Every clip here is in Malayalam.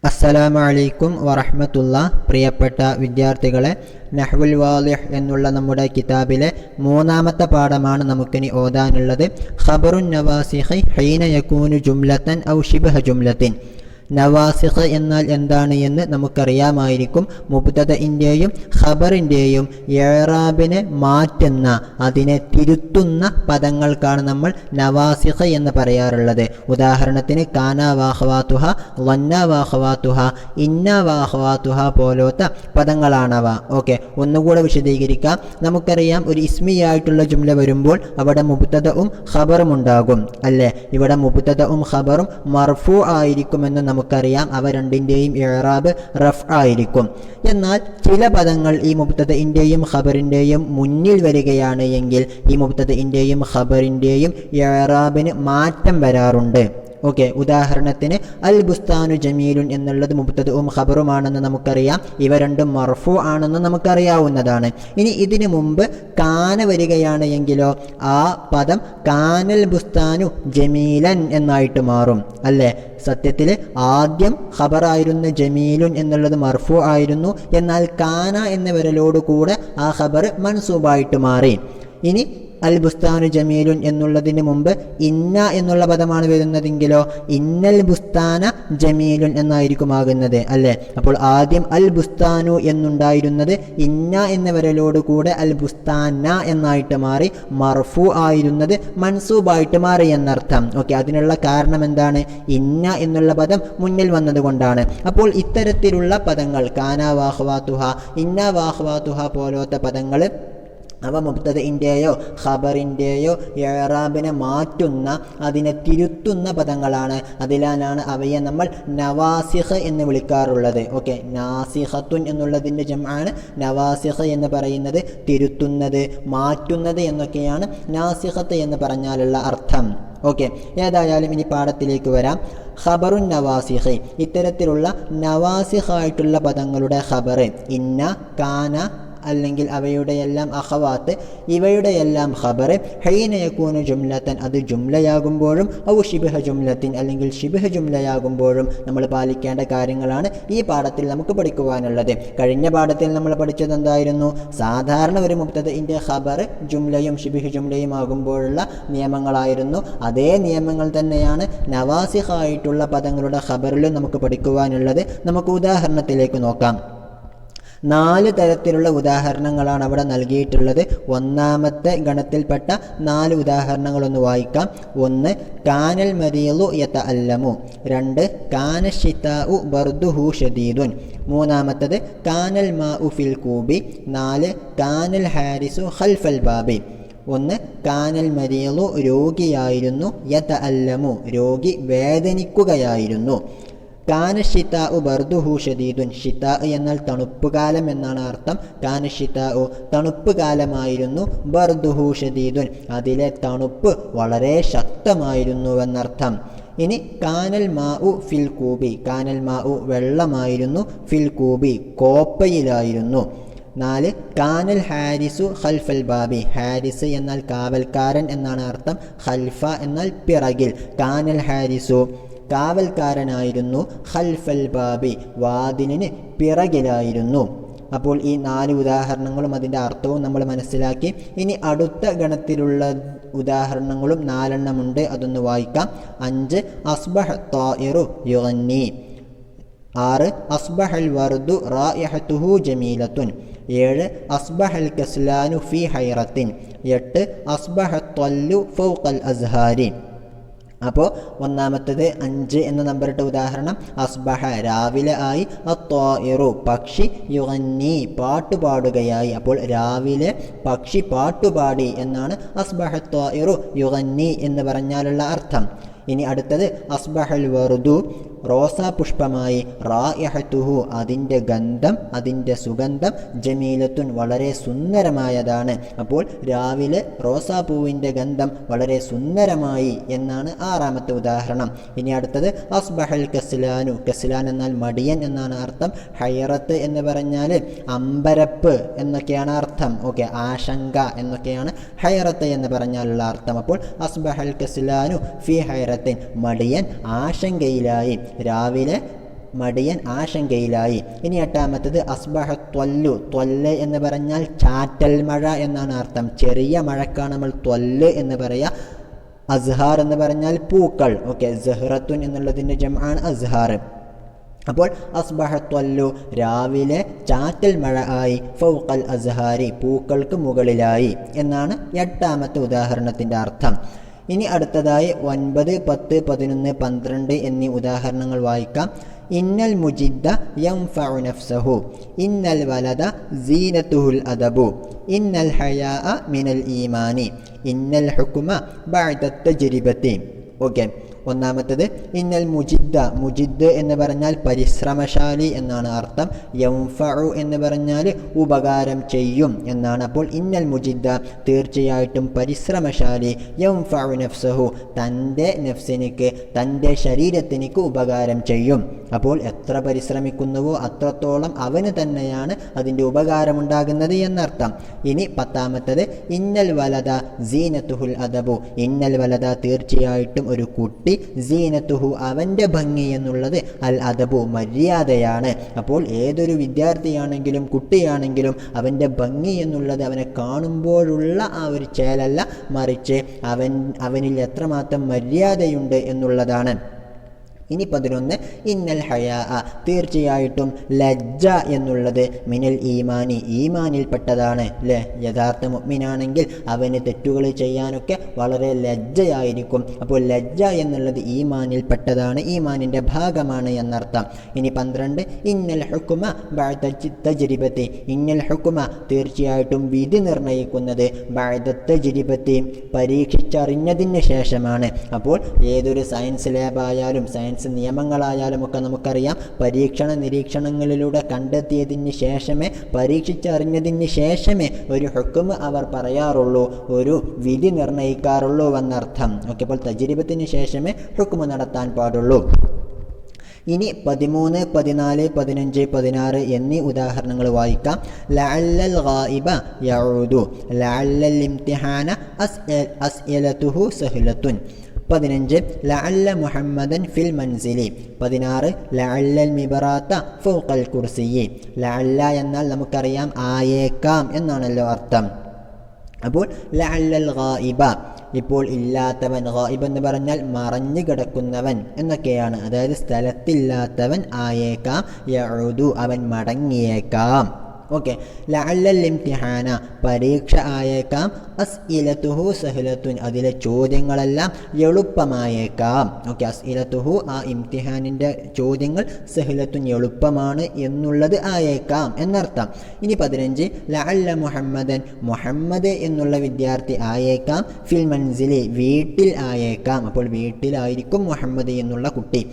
അസ്സലാമു അലൈക്കും വറഹ്മത്തുള്ളാ. പ്രിയപ്പെട്ട വിദ്യാർത്ഥികളെ, നഹ്വുൽ വാളിഹ് എന്നുള്ള നമ്മുടെ കിതാബിലെ മൂന്നാമത്തെ പാഠമാണ് നമുക്കിനി ഓതാനുള്ളത്. ഖബറുൻ നവാസിഖി ഹീന യകൂനു ജുംലതൻ ഔ ശിബ്ഹ ജുംലത്തിൻ. നവാസിഖ് എന്നാൽ എന്താണ് എന്ന് നമുക്കറിയാമായിരിക്കും. മുബ്തദഇൻ്റെയും ഖബറിൻ്റെയും ഇഅ്റാബിനെ മാറ്റുന്ന, അതിനെ തിരുത്തുന്ന പദങ്ങൾക്കാണ് നമ്മൾ നവാസിഖ് എന്ന് പറയാറുള്ളത്. ഉദാഹരണത്തിന് കാന വാഖവാതുഹ, വന്ന വാഖവാതുഹ, ഇന്ന വാഖവാതുഹ പോലത്തെ പദങ്ങളാണവ. ഓക്കെ, ഒന്നുകൂടെ വിശദീകരിക്കാം. നമുക്കറിയാം, ഒരു ഇസ്മിയായിട്ടുള്ള ജുംല വരുമ്പോൾ അവിടെ മുബ്തദഉം ഖബറും ഉണ്ടാകും, അല്ലേ? ഇവിടെ മുബ്തദഉം ഖബറും മർഫൂ ആയിരിക്കുമെന്ന് നമുക്കറിയാം. അവ രണ്ടിൻ്റെയും ഇഅ്റാബ് റഫ് ആയിരിക്കും. എന്നാൽ ചില പദങ്ങൾ ഈ മുബ്തദഇൻ്റെയും ഖബറിൻ്റെയും മുന്നിൽ വരികയാണ് എങ്കിൽ ഈ മുബ്തദഇൻ്റെയും ഖബറിൻ്റെയും ഇഅ്റാബിന് മാറ്റം വരാറുണ്ട്. ഓക്കെ, ഉദാഹരണത്തിന് അൽ ബുസ്താനു ജമീലുൻ എന്നുള്ളത് മുബ്തദഉം ഖബറുമാണെന്ന് നമുക്കറിയാം. ഇവ രണ്ടും മർഫൂ ആണെന്ന് നമുക്കറിയാവുന്നതാണ്. ഇനി ഇതിനു മുമ്പ് കാന വരികയാണ് എങ്കിലോ ആ പദം കാനൽ ബുസ്താനു ജമീലൻ എന്നായിട്ട് മാറും, അല്ലേ? സത്യത്തിൽ ആദ്യം ഖബറായിരുന്ന ജമീലുൻ എന്നുള്ളത് മർഫൂ ആയിരുന്നു. എന്നാൽ കാന എന്ന വരലോടുകൂടെ ആ ഖബർ മൻസൂബായിട്ട് മാറി. ഇനി അൽ ബുസ്താനു ജമീലുൻ എന്നുള്ളതിന് മുമ്പ് ഇന്ന എന്നുള്ള പദമാണ് വരുന്നതെങ്കിലോ ഇന്നൽ ബുസ്താന ജമീലുൻ എന്നായിരിക്കും ആകുന്നത്, അല്ലേ? അപ്പോൾ ആദ്യം അൽ ബുസ്താനു എന്നുണ്ടായിരുന്നത് ഇന്ന എന്ന വരലോടുകൂടെ അൽ ബുസ്താന എന്നായിട്ട് മാറി. മർഫൂ ആയിരുന്നത് മൻസൂബായിട്ട് മാറി എന്നർത്ഥം. ഓക്കെ, അതിനുള്ള കാരണം എന്താണ്? ഇന്ന എന്നുള്ള പദം മുന്നിൽ വന്നതുകൊണ്ടാണ്. അപ്പോൾ ഇത്തരത്തിലുള്ള പദങ്ങൾ കാന വാഖവാതുഹ, ഇന്ന വാഖവാതുഹ പോലത്തെ പദങ്ങൾ അവ മുബ്തദഇൻ്റെയോ ഖബറിൻ്റെയോ ഇഅ്റാബിനെ മാറ്റുന്ന, അതിനെ തിരുത്തുന്ന പദങ്ങളാണ്. അതിലാണ് അവയെ നമ്മൾ നവാസിഖ് എന്ന് വിളിക്കാറുള്ളത്. ഓക്കെ, നാസിഖത്തുൻ എന്നുള്ളതിൻ്റെ ജംആണ് നവാസിഖ് എന്ന് പറയുന്നത്. തിരുത്തുന്നത്, മാറ്റുന്നത് എന്നൊക്കെയാണ് നാസിഖത്ത് എന്ന് പറഞ്ഞാലുള്ള അർത്ഥം. ഓക്കെ, ഏതായാലും ഇനി പാഠത്തിലേക്ക് വരാം. ഖബറുൻ നവാസിഖ്, ഇത്തരത്തിലുള്ള നവാസിഖായിട്ടുള്ള പദങ്ങളുടെ ഖബർ ഇന്ന, കാന അല്ലെങ്കിൽ അവയുടെയെല്ലാം അഖവാത്ത്, ഇവയുടെയെല്ലാം ഖബർ ഹീന യകൂനു ജുംലതൻ, അത് ജുംലയാകുമ്പോഴും ഔ ശിബ്ഹ ജുംലത്തിൻ അല്ലെങ്കിൽ ശിബ്ഹ ജുംലയാകുമ്പോഴും നമ്മൾ പാലിക്കേണ്ട കാര്യങ്ങളാണ് ഈ പാഠത്തിൽ നമുക്ക് പഠിക്കുവാനുള്ളത്. കഴിഞ്ഞ പാഠത്തിൽ നമ്മൾ പഠിച്ചത് എന്തായിരുന്നു? സാധാരണ ഒരു മുബ്തദഇൻ്റെ ഖബർ ജുംലയും ശിബ്ഹ ജുംലയും ആകുമ്പോഴുള്ള നിയമങ്ങളായിരുന്നു. അതേ നിയമങ്ങൾ തന്നെയാണ് നവാസിഖായിട്ടുള്ള പദങ്ങളുടെ ഖബറിലും നമുക്ക് പഠിക്കുവാനുള്ളത്. നമുക്ക് ഉദാഹരണത്തിലേക്ക് നോക്കാം. 4 തരത്തിലുള്ള ഉദാഹരണങ്ങളാണ് അവിടെ നൽകിയിട്ടുള്ളത്. ഒന്നാമത്തെ ഗണത്തിൽപ്പെട്ട 4 ഉദാഹരണങ്ങളൊന്ന് വായിക്കാം. 1 കാനൽ മരീളു യതഅല്ലമു, 2 കാന ശിതാഉ ബർദുഹു ഷദീദുൻ, മൂന്നാമത്തത് കാനൽ മാഉ ഫിൽ കൂബി, 4 കാനൽ ഹാരിസു ഖൽഫൽ ബാബി. 1 കാനൽ മരീളു, രോഗിയായിരുന്നു, യതഅല്ലമു, രോഗി വേദനിക്കുകയായിരുന്നു. കാന ഷിതാഉ ബർദുഹു ഷദീദുൻ, ഷിതാ എന്നാൽ തണുപ്പുകാലം എന്നാണ് അർത്ഥം. കാന ഷിതാഉ, തണുപ്പ് കാലമായിരുന്നു. ബർദുഹു ഷദീദുൻ, അതിലെ തണുപ്പ് വളരെ ശക്തമായിരുന്നുവെന്നർത്ഥം. ഇനി കാനൽ മാഉ ഫിൽ കൂബി, കാനൽ മാഉ വെള്ളമായിരുന്നു, ഫിൽ കൂബി കോപ്പയിലായിരുന്നു. 4 കാനൽ ഹാരിസു ഖൽഫൽ ബാബി, ഹാരിസ് എന്നാൽ കാവൽക്കാരൻ എന്നാണ് അർത്ഥം. ഖൽഫ എന്നാൽ പിറകിൽ. കാനൽ ഹാരിസു കാവൽക്കാരനായിരുന്നു, ഖൽഫൽ ബാബി വാതിലിന് പിറകിലായിരുന്നു. അപ്പോൾ ഈ 4 ഉദാഹരണങ്ങളും അതിൻ്റെ അർത്ഥവും നമ്മൾ മനസ്സിലാക്കി. ഇനി അടുത്ത ഗണത്തിലുള്ള ഉദാഹരണങ്ങളും 4 എണ്ണമുണ്ട്, അതൊന്ന് വായിക്കാം. 5 അസ്ബഹ ത്വാഇറു യുഗന്നി, 6 അസ്ബഹൽ വർദു റായിഹത്തുഹു ജമീലത്തുൻ, 7 അസ്ബഹൽ കസ്ലാനു ഫി ഹൈറത്തിൻ, 8 അസ്ബഹ ത്വല്ലു ഫൗഖൽ അസ്ഹാരി. അപ്പോൾ ഒന്നാമത്തത് 5 എന്ന നമ്പറിട്ട ഉദാഹരണം അസ്ബഹ രാവിലെ ആയി, അത്വാഇറു പക്ഷി, യുഗന്നി പാട്ടുപാടുകയായി. അപ്പോൾ രാവിലെ പക്ഷി പാട്ടുപാടി എന്നാണ് അസ്ബഹ ത്വാഇറു യുഗന്നി എന്ന് പറഞ്ഞാലുള്ള അർത്ഥം. ഇനി അടുത്തത് അസ്ബഹൽ വറുദു, റോസാ പുഷ്പമായി, റായിഹത്തുഹു അതിൻ്റെ ഗന്ധം, അതിൻ്റെ സുഗന്ധം, ജമീലത്തുൻ വളരെ സുന്ദരമായതാണ്. അപ്പോൾ രാവിലെ റോസാപ്പൂവിൻ്റെ ഗന്ധം വളരെ സുന്ദരമായി എന്നാണ് 6ാമത്തെ ഉദാഹരണം. ഇനി അടുത്തത് അസ്ബഹൽ കസ്ലാനു, കസ്ലാൻ എന്നാൽ മടിയൻ എന്നാണ് അർത്ഥം. ഹൈറത്ത് എന്ന് പറഞ്ഞാൽ അമ്പരപ്പ് എന്നൊക്കെയാണ് അർത്ഥം. ഓക്കെ, ആശങ്ക എന്നൊക്കെയാണ് ഹൈറത്ത് എന്ന് പറഞ്ഞാലുള്ള അർത്ഥം. അപ്പോൾ അസ്ബഹൽ കസ്ലാനു ഫി ഹൈറത്തിൻ, മടിയൻ ആശങ്കയിലായി. രാവിലെ മടിയൻ ആശങ്കയിലായി. ഇനി എട്ടാമത്തത് അസ്ബഹ ത്വല്ലു. ത്വല്ല് എന്ന് പറഞ്ഞാൽ ചാറ്റൽ മഴ എന്നാണ് അർത്ഥം. ചെറിയ മഴക്കാണ് നമ്മൾ ത്വല്ല് എന്ന് പറയുക. അസ്ഹാർ എന്ന് പറഞ്ഞാൽ പൂക്കൾ. ഓക്കെ, സഹ്റത്തുൻ എന്നുള്ളതിൻ്റെ ജംആണ് അസ്ഹാർ. അപ്പോൾ അസ്ബഹ ത്വല്ലു, രാവിലെ ചാറ്റൽ മഴ ആയി, ഫൗഖൽ അസ്ഹാരി, പൂക്കൾക്ക് മുകളിലായി എന്നാണ് എട്ടാമത്തെ ഉദാഹരണത്തിൻ്റെ അർത്ഥം. ഇനി അടുത്തതായി 9, 10, 11, 12 എന്നീ ഉദാഹരണങ്ങൾ വായിക്കാം. ഇന്നൽ മുജിദ്ദ യൻഫഉ നഫ്സഹു, ഇന്നൽ വലദ സീനത്തുഹുൽ അദബു, ഇന്നൽ ഹയാഅ മിനൽ ഈമാനി, ഇന്നൽ ഹുക്മ ബഅദ തജ്രിബതി. ഓക്കെ, ഒന്നാമത്തത് ഇന്നൽ മുജിദ്ദ. മുജിദ് എന്ന് പറഞ്ഞാൽ പരിശ്രമശാലി എന്നാണ് അർത്ഥം. യൻഫഉ എന്ന് പറഞ്ഞാൽ ഉപകാരം ചെയ്യും എന്നാണ്. അപ്പോൾ ഇന്നൽ മുജിദ്ദ, തീർച്ചയായിട്ടും പരിശ്രമശാലി, യൻഫഉ നഫ്സഹു, തൻ്റെ നഫ്സിനിക്ക്, തൻ്റെ ശരീരത്തിനിക്ക് ഉപകാരം ചെയ്യും. അപ്പോൾ എത്ര പരിശ്രമിക്കുന്നുവോ അത്രത്തോളം അവന് തന്നെയാണ് അതിൻ്റെ ഉപകാരമുണ്ടാകുന്നത് എന്നർത്ഥം. ഇനി 10ാമത്തത് ഇന്നൽ വലദ സീനത്തുഹുൽ അദബു. ഇന്നൽ വലദ, തീർച്ചയായിട്ടും ഒരു കുട്ടി, സീനത്തുഹു, അവൻ്റെ ഭംഗി എന്നുള്ളത് അൽ അദബു, മര്യാദയാണ്. അപ്പോൾ ഏതൊരു വിദ്യാർത്ഥിയാണെങ്കിലും കുട്ടിയാണെങ്കിലും അവൻ്റെ ഭംഗി എന്നുള്ളത് അവനെ കാണുമ്പോഴുള്ള ആ ഒരു ചേലല്ല, മറിച്ച് അവനിൽ എത്രമാത്രം മര്യാദയുണ്ട് എന്നുള്ളതാണ്. ഇനി 11 ഇന്നൽ ഹയാഅ, തീർച്ചയായിട്ടും ലജ്ജ എന്നുള്ളത് മിനൽ ഈമാനി, ഈമാനിൽപ്പെട്ടതാണ്. അല്ലേ, യഥാർത്ഥ മുഅ്മിനാണെങ്കിൽ അവന് തെറ്റുകൾ ചെയ്യാനൊക്കെ വളരെ ലജ്ജയായിരിക്കും. അപ്പോൾ ലജ്ജ എന്നുള്ളത് ഈമാനിൽപ്പെട്ടതാണ്, ഈമാനിൻ്റെ ഭാഗമാണ് എന്നർത്ഥം. ഇനി 12 ഇന്നൽ ഹുക്മ ബഅദ തജ്രിബതി, ഇന്നൽ ഹുക്മ, തീർച്ചയായിട്ടും വിധി നിർണയിക്കുന്നത് ബഅദ തജ്രിബതി, പരീക്ഷിച്ചറിഞ്ഞതിന് ശേഷമാണ്. അപ്പോൾ ഏതൊരു സയൻസ് ലാബായാലും സയൻസ് നിയമങ്ങളായാലും ഒക്കെ നമുക്കറിയാം, പരീക്ഷണ നിരീക്ഷണങ്ങളിലൂടെ കണ്ടെത്തിയതിന് ശേഷമേ, പരീക്ഷിച്ചറിഞ്ഞതിന് ശേഷമേ ഒരു ഹുക്മ് അവർ പറയാറുള്ളൂ, ഒരു വിധി നിർണയിക്കാറുള്ളൂ എന്നർത്ഥം. ഓക്കെ, അപ്പോൾ തജ്രിബത്തിന് ശേഷമേ ഹുക്മ് നടത്താൻ പാടുള്ളൂ. ഇനി 13, 14, 15, 16 എന്നീ ഉദാഹരണങ്ങൾ വായിക്കാം. ലഅല്ലൽ ഗായിബ യഊദു, ലഅല്ലൽ ഇംതിഹാന അസ്ഇലതുഹു സഹ്ലത്തുൻ. 15 ലഅല്ല മുഹമ്മദൻ ഫിൽ മൻസിലി. 16 ലഅല്ലൽ മിബറാത്ത ഫൗഖൽ കുർസിയി. ലഅല്ല എന്നാൽ നമുക്കറിയാം ആയേക്കാം എന്നാണല്ലോ അർത്ഥം. അപ്പോൾ ലഅല്ലൽ ഗായിബ, ഇപ്പോൾ ഇല്ലാത്തവൻ, ഗായിബ് എന്ന് പറഞ്ഞാൽ മറഞ്ഞു കിടക്കുന്നവൻ എന്നൊക്കെയാണ്. അതായത് സ്ഥലത്തില്ലാത്തവൻ ആയേക്കാം, യഊദു, അവൻ മടങ്ങിയേക്കാം. ഓക്കെ, ലഅല്ലൽ ഇംതിഹാന, പരീക്ഷ ആയേക്കാം, അസ്ഇലതുഹു സഹ്ലത്തുൻ, അതിലെ ചോദ്യങ്ങളെല്ലാം എളുപ്പമായേക്കാം. ഓക്കെ, അസ്ഇലതുഹു, ആ ഇംതിഹാനിൻ്റെ ചോദ്യങ്ങൾ, സഹ്ലത്തുൻ, എളുപ്പമാണ് എന്നുള്ളത് ആയേക്കാം എന്നർത്ഥം. ഇനി 15 ലഅല്ല മുഹമ്മദൻ, മുഹമ്മദ് എന്നുള്ള വിദ്യാർത്ഥി ആയേക്കാം, ഫിൽ മൻസിലി, വീട്ടിൽ ആയേക്കാം. അപ്പോൾ വീട്ടിലായിരിക്കും മുഹമ്മദ് എന്നുള്ള കുട്ടി.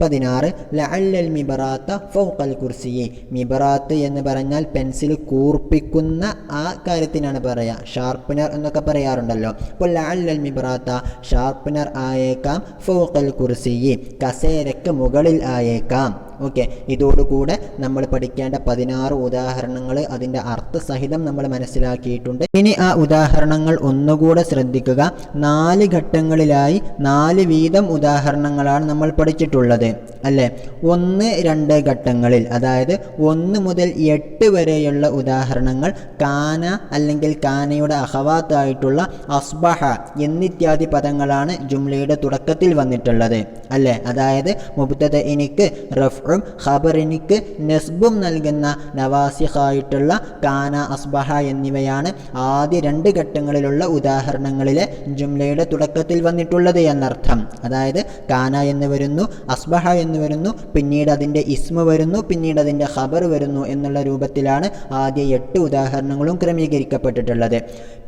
16 ലഅല്ലൽ മിബറാത്ത ഫൗഖൽ കുർസിയി. മിബറാത്ത് എന്ന് പറഞ്ഞാൽ പെൻസിൽ കൂർപ്പിക്കുന്ന ആ കാര്യത്തിനാണ് പറയുക, ഷാർപ്പനർ എന്നൊക്കെ പറയാറുണ്ടല്ലോ. അപ്പോൾ ലഅല്ലൽ മിബറാത്ത, ഷാർപ്പനർ ആയേക്കാം, ഫൗഖൽ കുർസിയി, കസേരയ്ക്ക് മുകളിൽ ആയേക്കാം. ഓക്കെ, ഇതോടുകൂടെ നമ്മൾ പഠിക്കേണ്ട 16 ഉദാഹരണങ്ങൾ അതിൻ്റെ അർത്ഥസഹിതം നമ്മൾ മനസ്സിലാക്കിയിട്ടുണ്ട്. ഇനി ആ ഉദാഹരണങ്ങൾ ഒന്നുകൂടെ ശ്രദ്ധിക്കുക. 4 ഘട്ടങ്ങളിലായി 4 വീതം ഉദാഹരണങ്ങളാണ് നമ്മൾ പഠിച്ചിട്ടുള്ളത്, അല്ലേ? 1, 2 ഘട്ടങ്ങളിൽ, അതായത് 1 മുതൽ 8 വരെയുള്ള ഉദാഹരണങ്ങൾ കാന അല്ലെങ്കിൽ കാനയുടെ അഖവാത്തായിട്ടുള്ള അസ്ബഹ എന്നിത്യാദി പദങ്ങളാണ് ജുംലയുടെ തുടക്കത്തിൽ വന്നിട്ടുള്ളത്, അല്ലേ? അതായത് മുബ്തദഇനിക്ക് റഫ്ഉം ഖബറിനിക്ക് നസ്ബും നൽകുന്ന നവാസിഖായിട്ടുള്ള കാന, അസ്ബഹ എന്നിവയാണ് ആദ്യ 2 ഘട്ടങ്ങളിലുള്ള ഉദാഹരണങ്ങളിലെ ജുംലയുടെ തുടക്കത്തിൽ വന്നിട്ടുള്ളത് എന്നർത്ഥം. അതായത് കാന എന്ന് വരുന്നു, അസ്ബഹ എന്ന് വരുന്നു, പിന്നീട് അതിൻ്റെ ഇസ്മ വരുന്നു, പിന്നീട് അതിൻ്റെ ഖബർ വരുന്നു എന്നുള്ള രൂപത്തിലാണ് ആദ്യ 8 ഉദാഹരണങ്ങളും ക്രമീകരിക്കപ്പെട്ടിട്ടുള്ളത്.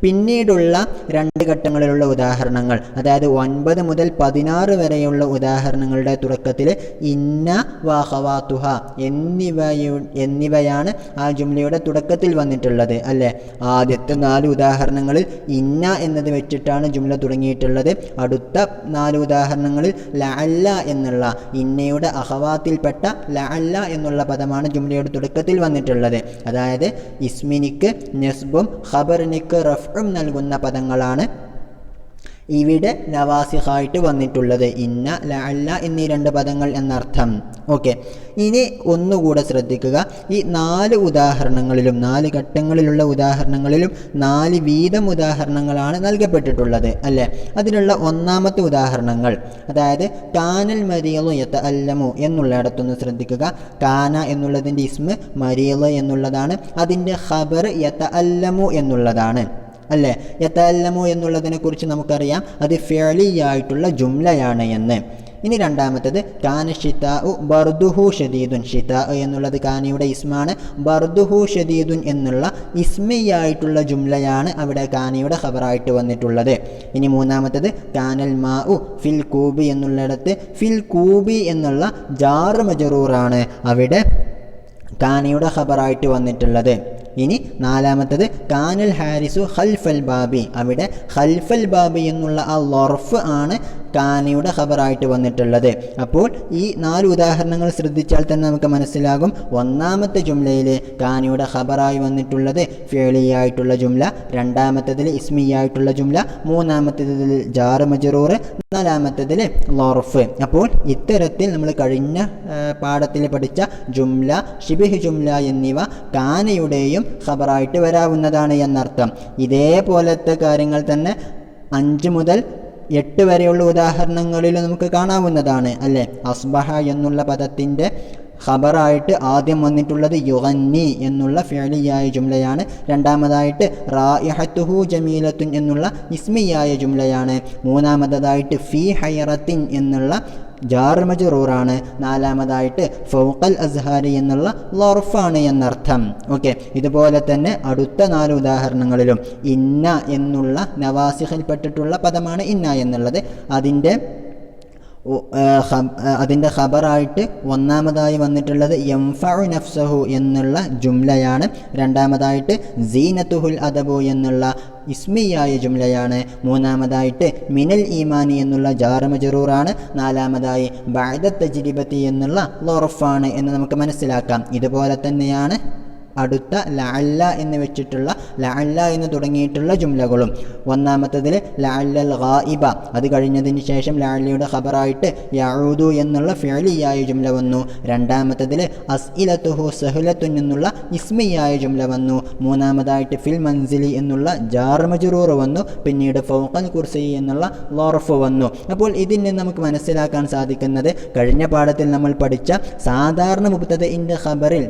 പിന്നീടുള്ള 2 ഘട്ടങ്ങളിലുള്ള ഉദാഹരണങ്ങൾ, അതായത് 9 മുതൽ 16 വരെയുള്ള ഉദാഹരണങ്ങളുടെ തുടക്കത്തിൽ ഇന്ന വഖവാതുഹ എന്നിവയാണ് ആ ജുംലയുടെ തുടക്കത്തിൽ വന്നിട്ടുള്ളത്, അല്ലേ? ആദ്യത്തെ 4 ഉദാഹരണങ്ങളിൽ ഇന്ന എന്നത് വെച്ചിട്ടാണ് ജുംല തുടങ്ങിയിട്ടുള്ളത്. അടുത്ത 4 ഉദാഹരണങ്ങളിൽ ലഅല്ല എന്നുള്ള ഇന്നയുടെ അഖവാത്തിൽപ്പെട്ട ലഅല്ല എന്നുള്ള പദമാണ് ജുംലയുടെ തുടക്കത്തിൽ വന്നിട്ടുള്ളത്. അതായത് ഇസ്മിനിക്ക് നസ്ബും ഖബറിനിക്ക് റഫ്ഉം നൽകുന്ന പദങ്ങളാണ് ഇവിടെ നവാസിഖായിട്ട് വന്നിട്ടുള്ളത്. ഇന്ന, ലഅല്ല എന്നീ 2 പദങ്ങൾ എന്നർത്ഥം. ഓക്കെ, ഇനി ഒന്നുകൂടെ ശ്രദ്ധിക്കുക. ഈ 4 ഉദാഹരണങ്ങളിലും 4 ഘട്ടങ്ങളിലുള്ള ഉദാഹരണങ്ങളിലും 4 വീതം ഉദാഹരണങ്ങളാണ് നൽകപ്പെട്ടിട്ടുള്ളത് അല്ലേ? അതിലുള്ള ഒന്നാമത്തെ ഉദാഹരണങ്ങൾ, അതായത് കാനൽ മരീളു യതഅല്ലമു എന്നുള്ളിടത്തൊന്ന് ശ്രദ്ധിക്കുക. കാന എന്നുള്ളതിൻ്റെ ഇസ്മ് മരീള് എന്നുള്ളതാണ്, അതിൻ്റെ ഖബർ യതഅല്ലമു എന്നുള്ളതാണ് അല്ലേ? യതഅല്ലമു എന്നുള്ളതിനെ കുറിച്ച് നമുക്കറിയാം, അത് ഫിഅലിയായിട്ടുള്ള ജുംലയാണ് എന്ന്. ഇനി രണ്ടാമത്തേത് കാന ഷിതാഉ ബർദുഹു ഷദീദുൻ. ഷിതാ എന്നുള്ളത് കാനയുടെ ഇസ്മാണ്, ബർദുഹു ഷദീദുൻ എന്നുള്ള ഇസ്മിയായിട്ടുള്ള ജുംലയാണ് അവിടെ കാനയുടെ ഖബറായിട്ട് വന്നിട്ടുള്ളത്. ഇനി മൂന്നാമത്തേത് കാനൽ മാഉ ഫിൽ കൂബി എന്നുള്ളിടത്ത് ഫിൽ കൂബി എന്നുള്ള ജാർ മജറൂറാണ് അവിടെ കാനയുടെ ഖബറായിട്ട് വന്നിട്ടുള്ളത്. ഇനി നാലാമത്തേത് കാനൽ ഹാരിസു ഖൽഫൽ ബാബി, അവിടെ ഖൽഫൽ ബാബി എന്നുള്ള ആ ലർഫ് ആണ് കാനയുടെ ഖബറായിട്ട് വന്നിട്ടുള്ളത്. അപ്പോൾ ഈ 4 ഉദാഹരണങ്ങൾ ശ്രദ്ധിച്ചാൽ തന്നെ നമുക്ക് മനസ്സിലാകും, ഒന്നാമത്തെ ജുംലയിൽ കാനയുടെ ഖബറായി വന്നിട്ടുള്ളത് ഫിഅലിയായിട്ടുള്ള ജുംല, രണ്ടാമത്തേതിൽ ഇസ്മിയായിട്ടുള്ള ജുംല, മൂന്നാമത്തേതിൽ ജാർ മജ്റൂർ, നാലാമത്തേതിൽ ലർഫ്. അപ്പോൾ ഇത്തരത്തിൽ നമ്മൾ കഴിഞ്ഞ പാഠത്തിൽ പഠിച്ച ജുംല, ശിബ്ഹ് ജുംല എന്നിവ കാനയുടെയും ഖബറായിട്ട് വരാവുന്നതാണ് എന്നർത്ഥം. ഇതേപോലത്തെ കാര്യങ്ങൾ തന്നെ 5 മുതൽ 8 വരെയുള്ള ഉദാഹരണങ്ങളിൽ നമുക്ക് കാണാവുന്നതാണ് അല്ലേ? അസ്ബഹ എന്നുള്ള പദത്തിൻ്റെ ഖബറായിട്ട് ആദ്യം വന്നിട്ടുള്ളത് യുഗന്നി എന്നുള്ള ഫിഅലിയായ ജുംലയാണ്. രണ്ടാമതായിട്ട് റായിഹത്തുഹു ജമീലത്തുൻ എന്നുള്ള ഇസ്മിയായ ജുംലയാണ്. മൂന്നാമതായിട്ട് ഫീ ഹൈറത്തിൻ എന്നുള്ള ജാർ മജ്റൂറാണ്. നാലാമതായിട്ട് ഫൗഖൽ അസ്ഹാരി എന്നുള്ള ലർഫാണ് എന്നർത്ഥം. ഓക്കെ, ഇതുപോലെ തന്നെ അടുത്ത 4 ഉദാഹരണങ്ങളിലും ഇന്ന എന്നുള്ള നവാസിഖിൽപ്പെട്ടിട്ടുള്ള പദമാണ് ഇന്ന എന്നുള്ളത്. അതിൻ്റെ ഖബറായിട്ട് ഒന്നാമതായി വന്നിട്ടുള്ളത് യംഫഉ നഫ്സഹു എന്നുള്ള ജുംലയാണ്. രണ്ടാമതായിട്ട് സീനത്തുഹുൽ അദബു എന്നുള്ള ഇസ്മിയായ ജുംലയാണ്. മൂന്നാമതായിട്ട് മിനൽ ഈമാനി എന്നുള്ള ജാർ മജ്റൂറാണ്. നാലാമതായി ബഅദ തജ്രിബത്തി എന്നുള്ള ലർഫാണ് എന്ന് നമുക്ക് മനസ്സിലാക്കാം. ഇതുപോലെ തന്നെയാണ് അടുത്ത ലഅല്ല എന്ന് വെച്ചിട്ടുള്ള ലഅല്ല എന്ന് തുടങ്ങിയിട്ടുള്ള ജുംലകളും. ഒന്നാമത്തേതിൽ ലഅല്ലൽ ഗായിബ, അത് കഴിഞ്ഞതിന് ശേഷം ലഅല്ലയുടെ ഖബറായിട്ട് യഊദു എന്നുള്ള ഫിഅലിയായ ജുംല വന്നു. രണ്ടാമത്തേതിൽ അസ്ഇലതുഹു സഹലത്തുൻ എന്നുള്ള ഇസ്മിയായ ജുംല വന്നു. മൂന്നാമതായിട്ട് ഫിൽ മൻസിലി എന്നുള്ള ജാർ മജ്റൂർ വന്നു. പിന്നീട് ഫൗഖൽ കുർസി എന്നുള്ള ലർഫ് വന്നു. അപ്പോൾ ഇതിൽ നിന്ന് നമുക്ക് മനസ്സിലാക്കാൻ സാധിക്കുന്നത്, കഴിഞ്ഞ പാഠത്തിൽ നമ്മൾ പഠിച്ച സാധാരണ മുബ്തദഇൻ്റെ ഖബറിൽ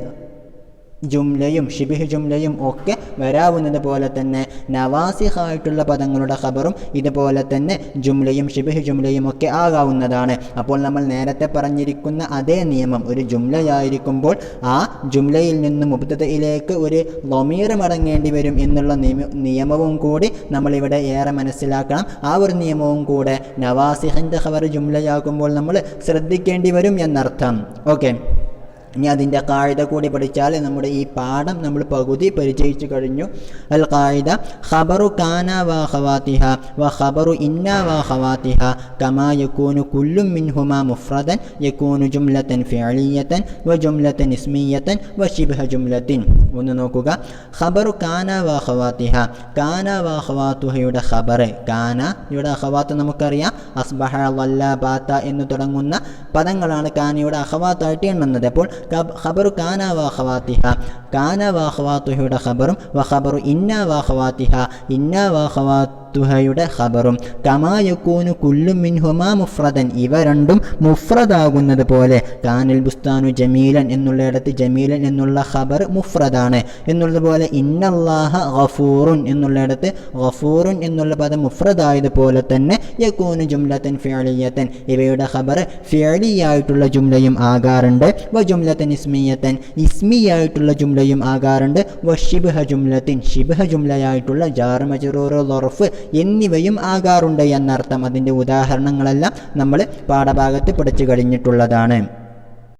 ജുംലയും ഷിബ്ഹ് ജുംലയും ഒക്കെ വരാവുന്നത് പോലെ തന്നെ നവാസിഖായിട്ടുള്ള പദങ്ങളുടെ ഖബറും ഇതുപോലെ തന്നെ ജുംലയും ഷിബ്ഹ് ജുംലയും ഒക്കെ ആകാവുന്നതാണ്. അപ്പോൾ നമ്മൾ നേരത്തെ പറഞ്ഞിരിക്കുന്ന അതേ നിയമം, ഒരു ജുംലയായിരിക്കുമ്പോൾ ആ ജുംലയിൽ നിന്ന് മുബ്തദയിലേക്ക് ഒരു ളമീർ മടങ്ങേണ്ടി വരും എന്നുള്ള നിയമവും കൂടി നമ്മളിവിടെ ഏറെ മനസ്സിലാക്കണം. ആ ഒരു നിയമവും കൂടെ നവാസിഖിൻ്റെ ഖബർ ജുംലയാകുമ്പോൾ നമ്മൾ ശ്രദ്ധിക്കേണ്ടി വരും എന്നർത്ഥം. ഓക്കെ, ഇനി അതിൻ്റെ ഖായിദ കൂടി പഠിച്ചാൽ നമ്മുടെ ഈ പാഠം നമ്മൾ പകുതി പരിചയിച്ചു കഴിഞ്ഞു. അൽ ഖായിദ ഖബറു കാന വ ഖവാതിഹ വ ഖബറു ഇന്ന വ ഖവാതിഹ കമാ യകൂനു കുല്ലും മിൻഹുമാ മുഫ്രദൻ യകൂനു ജുംലതൻ ഫിഅലിയതൻ വ ജുംലതൻ ഇസ്മിയതൻ വ ശിബ്ഹ ജുംലത്തിൻ. ഒന്ന് നോക്കുക, ഖബറു കാന വ ഖവാതിഹ, കാന വ ഖവാതുഹയുടെ ഖബർ, കാനയുടെ അഖവാത്ത് നമുക്കറിയാം, അസ്ബഹ വല്ല ബാത എന്ന് തുടങ്ങുന്ന പദങ്ങളാണ് കാനയുടെ അഖവാത്തായിട്ട് എണ്ണുന്നത്. അപ്പോൾ ഖബറു കാന വ ഖവാതിഹ, കാന വ ഖവാതുഹയുടെ ഖബറും വ ഖബറു ഇന്ന വ ഖവാതിഹ, ഇന്ന വ ഖവാതുഹയുടെ ഖബറും കമാ യകൂനു കുല്ലും മിൻഹുമാ മുഫ്രദൻ, ഇവ രണ്ടും മുഫ്രദാകുന്നത് പോലെ. കാനൽ ബുസ്താനു ജമീലൻ എന്നുള്ളിടത്ത് ജമീലൻ എന്നുള്ള ഖബർ മുഫ്രദാണ് എന്നുള്ളതുപോലെ ഇന്നല്ലാഹ ഗഫൂറുൻ എന്നുള്ളിടത്ത് ഗഫൂറുൻ എന്നുള്ള പദം മുഫ്രദായതുപോലെ തന്നെ യകൂനു ജുംലതൻ ഫിഅലിയതൻ, ഇവയുടെ ഖബർ ഫിഅലിയായിട്ടുള്ള ജുംലയും ആകാറുണ്ട്. വ ജുംലതൻ ഇസ്മിയതൻ, ഇസ്മിയായിട്ടുള്ള ജുംലയും ആകാറുണ്ട്. വ ശിബ്ഹ ജുംലത്തിൻ, ശിബ്ഹ ജുംലയായിട്ടുള്ള ജാർ മജ്റൂർ ലർഫ് എന്നിവയും ആകാറുണ്ട് എന്നർത്ഥം. അതിൻ്റെ ഉദാഹരണങ്ങളെല്ലാം നമ്മൾ പാഠഭാഗത്ത് പഠിച്ചു കഴിഞ്ഞിട്ടുള്ളതാണ്.